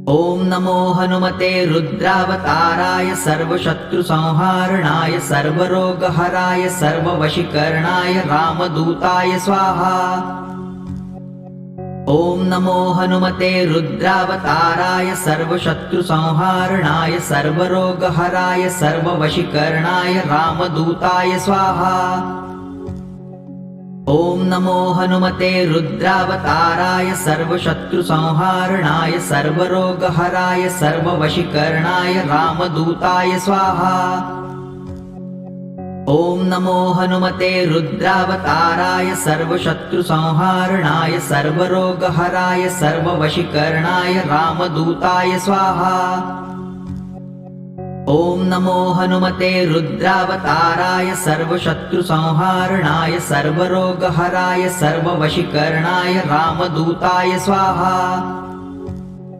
ॐ नमो हनुमते रुद्रावताराय सर्वशत्रुसंहारणाय सर्वरोगहराय सर्ववशीकरणाय रामदूताय स्वाहा। ॐ नमो हनुमते रुद्रावताराय सर्वशत्रुसंहारणाय सर्वरोगहराय सर्ववशीकरणाय रामदूताय स्वाहा। ॐ नमो हनुमते रुद्रावताराय सर्वशत्रुसंहारणाय सर्वरोगहराय सर्ववशीकरणाय रामदूताय स्वाहा। ॐ नमो हनुमते रुद्रावताराय सर्वशत्रुसंहारणाय सर्वरोगहराय सर्ववशीकरणाय रामदूताय स्वाहा। ॐ नमो हनुमते रुद्रावताराय सर्वशत्रुसंहारणाय सर्वरोगहराय सर्ववशीकरणाय रामदूताय स्वाहा।